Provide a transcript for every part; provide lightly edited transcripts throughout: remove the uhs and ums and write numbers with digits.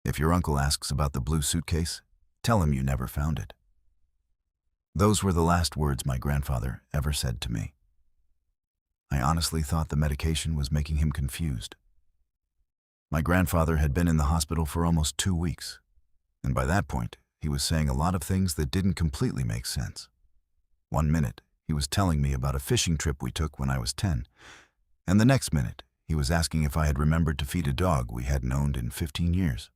If your uncle asks about the blue suitcase, tell him you never found it. Those were the last words my grandfather ever said to me. I honestly thought the medication was making him confused. My grandfather had been in the hospital for almost 2 weeks, and by that point, he was saying a lot of things that didn't completely make sense. One minute, he was telling me about a fishing trip we took when I was 10, and the next minute, he was asking if I had remembered to feed a dog we hadn't owned in 15 years.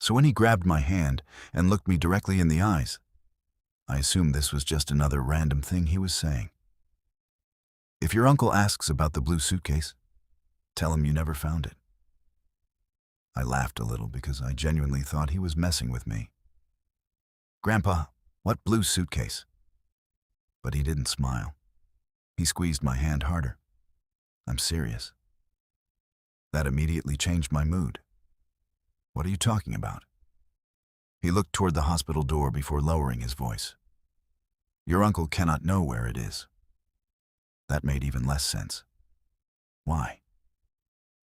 So when he grabbed my hand and looked me directly in the eyes, I assumed this was just another random thing he was saying. If your uncle asks about the blue suitcase, tell him you never found it. I laughed a little because I genuinely thought he was messing with me. Grandpa, what blue suitcase? But he didn't smile. He squeezed my hand harder. I'm serious. That immediately changed my mood. What are you talking about? He looked toward the hospital door before lowering his voice. Your uncle cannot know where it is. That made even less sense. Why?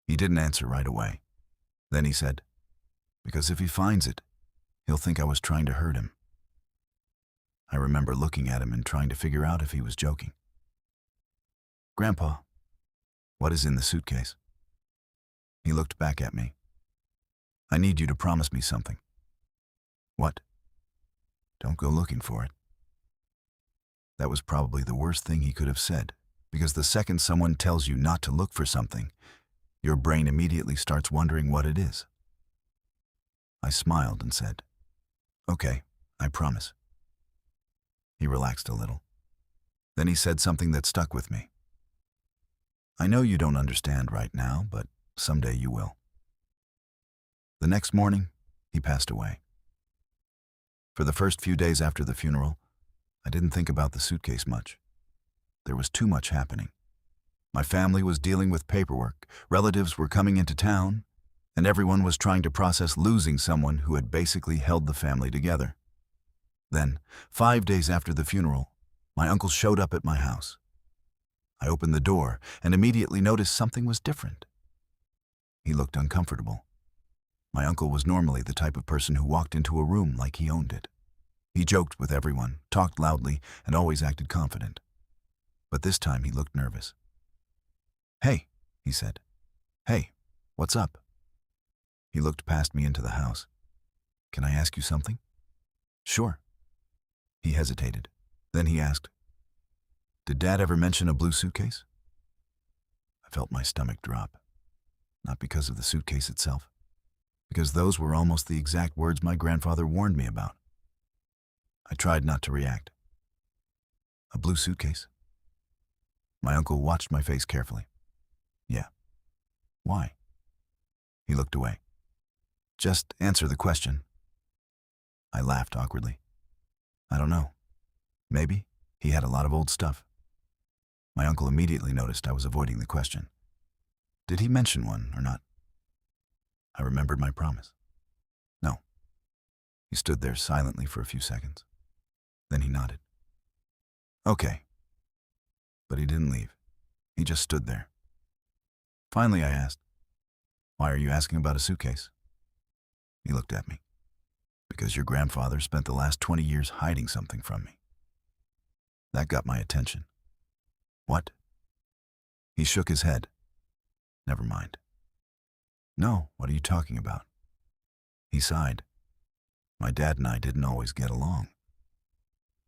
He didn't answer right away. Then he said, because if he finds it, he'll think I was trying to hurt him. I remember looking at him and trying to figure out if he was joking. Grandpa, what is in the suitcase? He looked back at me. I need you to promise me something. What? Don't go looking for it. That was probably the worst thing he could have said, because the second someone tells you not to look for something, your brain immediately starts wondering what it is. I smiled and said, okay, I promise. He relaxed a little. Then he said something that stuck with me. I know you don't understand right now, but someday you will. The next morning, he passed away. For the first few days after the funeral, I didn't think about the suitcase much. There was too much happening. My family was dealing with paperwork, relatives were coming into town, and everyone was trying to process losing someone who had basically held the family together. Then, 5 days after the funeral, my uncle showed up at my house. I opened the door and immediately noticed something was different. He looked uncomfortable. My uncle was normally the type of person who walked into a room like he owned it. He joked with everyone, talked loudly, and always acted confident. But this time he looked nervous. Hey, he said. Hey, what's up? He looked past me into the house. Can I ask you something? Sure. He hesitated. Then he asked, did Dad ever mention a blue suitcase? I felt my stomach drop. Not because of the suitcase itself, because those were almost the exact words my grandfather warned me about. I tried not to react. A blue suitcase? My uncle watched my face carefully. Yeah. Why? He looked away. Just answer the question. I laughed awkwardly. I don't know. Maybe he had a lot of old stuff. My uncle immediately noticed I was avoiding the question. Did he mention one or not? I remembered my promise. No. He stood there silently for a few seconds. Then he nodded. Okay. But he didn't leave. He just stood there. Finally, I asked, why are you asking about a suitcase? He looked at me. Because your grandfather spent the last 20 years hiding something from me. That got my attention. What? He shook his head. Never mind. No, what are you talking about? He sighed. My dad and I didn't always get along.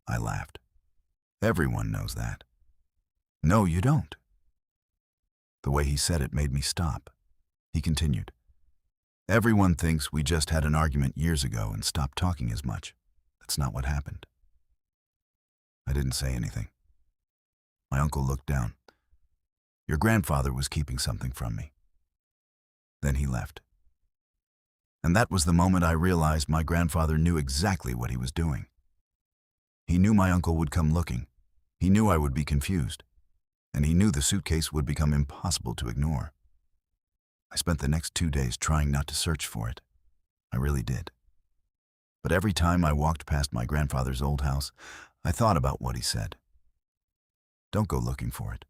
I laughed. Everyone knows that. No, you don't. The way he said it made me stop. He continued. Everyone thinks we just had an argument years ago and stopped talking as much. That's not what happened. I didn't say anything. My uncle looked down. Your grandfather was keeping something from me. Then he left. And that was the moment I realized my grandfather knew exactly what he was doing. He knew my uncle would come looking. He knew I would be confused. And he knew the suitcase would become impossible to ignore. I spent the next 2 days trying not to search for it. I really did. But every time I walked past my grandfather's old house, I thought about what he said. Don't go looking for it.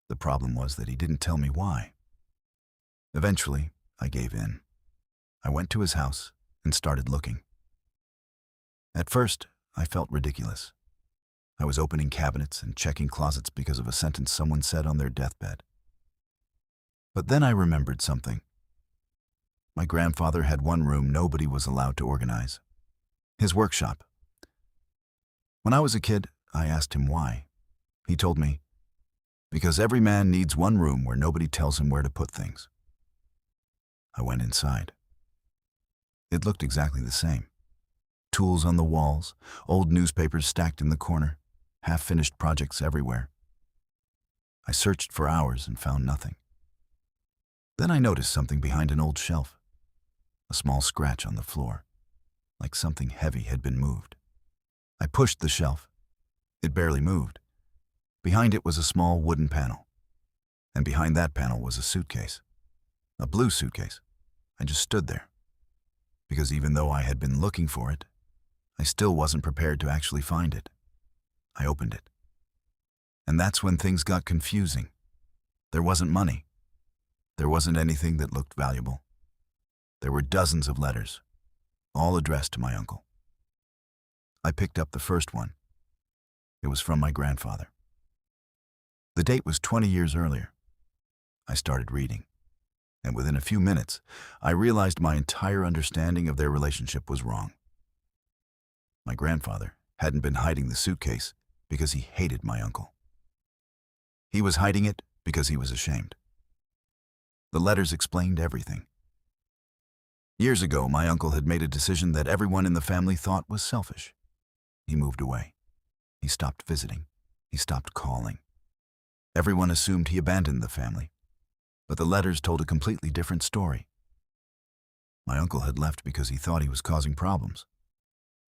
The problem was that he didn't tell me why. Eventually, I gave in. I went to his house and started looking. At first, I felt ridiculous. I was opening cabinets and checking closets because of a sentence someone said on their deathbed. But then I remembered something. My grandfather had one room nobody was allowed to organize: his workshop. When I was a kid, I asked him why. He told me, because every man needs one room where nobody tells him where to put things. I went inside. It looked exactly the same. Tools on the walls, old newspapers stacked in the corner, half-finished projects everywhere. I searched for hours and found nothing. Then I noticed something behind an old shelf, a small scratch on the floor, like something heavy had been moved. I pushed the shelf. It barely moved. Behind it was a small wooden panel, and behind that panel was a suitcase, a blue suitcase. I just stood there, because even though I had been looking for it, I still wasn't prepared to actually find it. I opened it. And that's when things got confusing. There wasn't money. There wasn't anything that looked valuable. There were dozens of letters, all addressed to my uncle. I picked up the first one. It was from my grandfather. The date was 20 years earlier. I started reading, and within a few minutes, I realized my entire understanding of their relationship was wrong. My grandfather hadn't been hiding the suitcase because he hated my uncle. He was hiding it because he was ashamed. The letters explained everything. Years ago, my uncle had made a decision that everyone in the family thought was selfish. He moved away. He stopped visiting. He stopped calling. Everyone assumed he abandoned the family, but the letters told a completely different story. My uncle had left because he thought he was causing problems.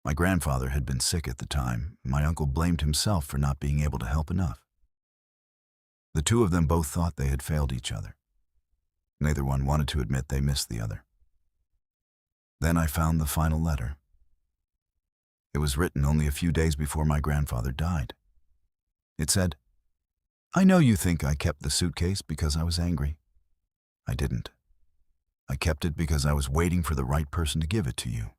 My grandfather had been sick at the time. My uncle blamed himself for not being able to help enough. The two of them both thought they had failed each other. Neither one wanted to admit they missed the other. Then I found the final letter. It was written only a few days before my grandfather died. It said, "I know you think I kept the suitcase because I was angry. I didn't. I kept it because I was waiting for the right person to give it to you.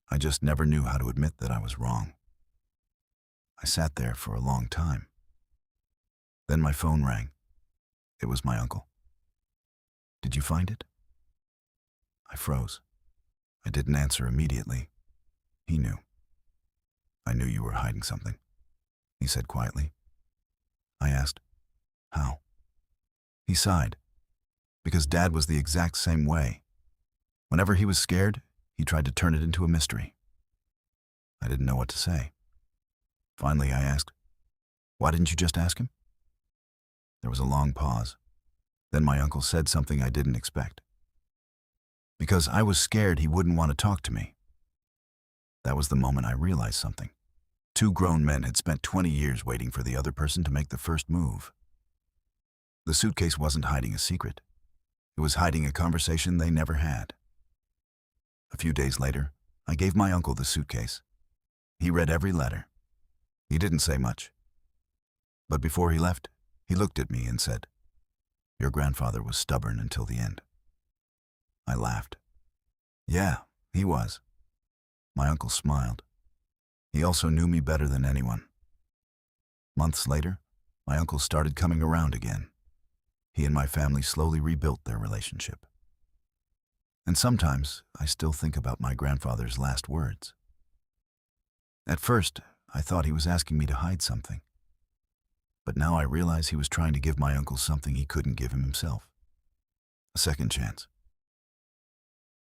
I just never knew how to admit that I was wrong." I sat there for a long time. Then my phone rang. It was my uncle. "Did you find it?" I froze. I didn't answer immediately. He knew. "I knew you were hiding something," he said quietly. I asked, "How?" He sighed, because Dad was the exact same way. Whenever he was scared, he tried to turn it into a mystery. I didn't know what to say. Finally, I asked, "Why didn't you just ask him?" There was a long pause. Then my uncle said something I didn't expect. "Because I was scared he wouldn't want to talk to me." That was the moment I realized something. Two grown men had spent 20 years waiting for the other person to make the first move. The suitcase wasn't hiding a secret. It was hiding a conversation they never had. A few days later, I gave my uncle the suitcase. He read every letter. He didn't say much. But before he left, he looked at me and said, "Your grandfather was stubborn until the end." I laughed. Yeah, he was. My uncle smiled. He also knew me better than anyone. Months later, my uncle started coming around again. He and my family slowly rebuilt their relationship. And sometimes I still think about my grandfather's last words. At first, I thought he was asking me to hide something. But now I realize he was trying to give my uncle something he couldn't give him himself. A second chance.